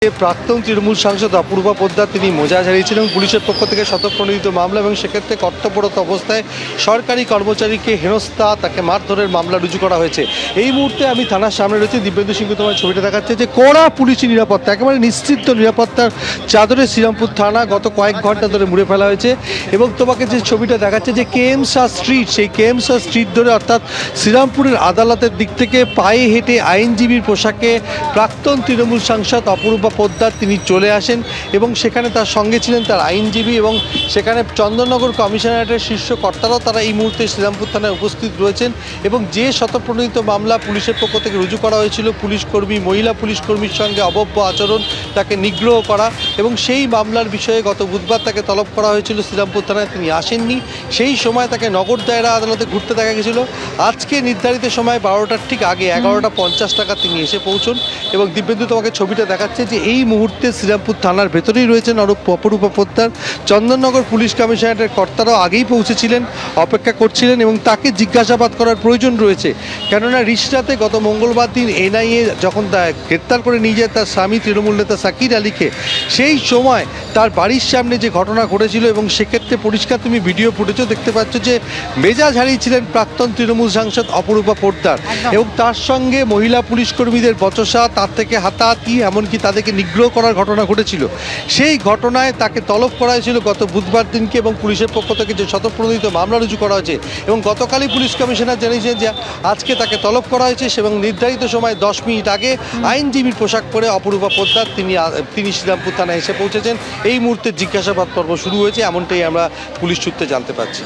প্রাক্তন তৃণমূল সাংসদ অপূর্বা পোদ্দার তিনি মোজাজ হারিয়েছিলেন পুলিশের পক্ষ থেকে শতপ্রণোদিত মামলা এবং সেক্ষেত্রে কর্তব্যরত অবস্থায় সরকারি কর্মচারীকে হেনস্থা তাকে মারধরের মামলা রুজু করা হয়েছে। এই মুহূর্তে আমি থানার সামনে রয়েছে, দিব্যেন্দু সিংহ তোমার ছবিটা দেখাচ্ছে যে কড়া পুলিশি নিরাপত্তা, একেবারে নিশ্চিত নিরাপত্তার চাদরে শ্রীরামপুর থানা গত কয়েক ঘন্টা ধরে মুড়ে ফেলা হয়েছে। এবং তোমাকে যে ছবিটা দেখাচ্ছে যে কেএম শাহ স্ট্রিট, সেই কেএম শাহ স্ট্রিট ধরে অর্থাৎ শ্রীরামপুরের আদালতের দিক থেকে পায়ে হেঁটে আইনজীবীর পোশাকে প্রাক্তন তৃণমূল সাংসদ অপূর্বা পোদ্দার তিনি চলে আসেন এবং সেখানে তার সঙ্গে ছিলেন তার আইনজীবী এবং সেখানে চন্দননগর কমিশনারেটের শীর্ষ কর্তারাও তারা এই মুহূর্তে শ্রীরামপুর থানায় উপস্থিত রয়েছেন। এবং যে শতপ্রণোদিত মামলা পুলিশের পক্ষ থেকে রুজু করা হয়েছিল, পুলিশকর্মী মহিলা পুলিশকর্মীর সঙ্গে অভব্য আচরণ, তাকে নিগ্রহ করা, এবং সেই মামলার বিষয়ে গত বুধবার তাকে তলব করা হয়েছিল শ্রীরামপুর থানায়, তিনি আসেননি। সেই সময় তাকে নগর দায়রা আদালতে ঘুরতে দেখা গেছিল। আজকে নির্ধারিত সময় 12টার ঠিক আগে 11:50 তিনি এসে পৌঁছন। এবং দিব্যেন্দু তোমাকে ছবিটা দেখাচ্ছে যে এই মুহূর্তে শ্রীরামপুর থানার ভেতরেই রয়েছেন অপূর্বা পোদ্দার। চন্দননগর পুলিশ কমিশনারেটের কর্তারাও আগেই পৌঁছেছিলেন, অপেক্ষা করছিলেন এবং তাকে জিজ্ঞাসাবাদ করার প্রয়োজন রয়েছে। কেননা রিসরাতে গত মঙ্গলবার দিন এনআইএ যখন গ্রেপ্তার করে নিয়ে যায় তার স্বামী তৃণমূল নেতা সাকির আলীকে, সেই সময় তার বাড়ির সামনে যে ঘটনা ঘটেছিল এবং সেক্ষেত্রে পরিষ্কার তুমি ভিডিও ফুটেজও দেখতে পাচ্ছ যে মেজাজ হারিয়েছিলেন প্রাক্তন তৃণমূল সাংসদ অপূর্বা পোদ্দার। এবং তার সঙ্গে মহিলা পুলিশকর্মীদের বচসা, তার থেকে হাতাহাতি, এমনকি তাদেরকে নিগ্রহ করার ঘটনা ঘটেছিল। সেই ঘটনায় তাকে তলব করা হয়েছিল গত বুধবার দিনকে এবং পুলিশের পক্ষ থেকে যে শতপ্রণোদিত মামলা রুজু করা হয়েছে। এবং গতকালই পুলিশ কমিশনার জানিয়েছেন যে আজকে তাকে তলব করা হয়েছে এবং নির্ধারিত সময় 10 মিনিট আগে আইনজীবীর পোশাক পরে অপূর্বা পোদ্দার তিনি শ্রীরামপুর থানায় এসে পৌঁছেছেন। এই মুহূর্তে জিজ্ঞাসাবাদ পর্ব শুরু হয়েছে, এমনটাই আমরা পুলিশ সূত্রে জানতে পারছি।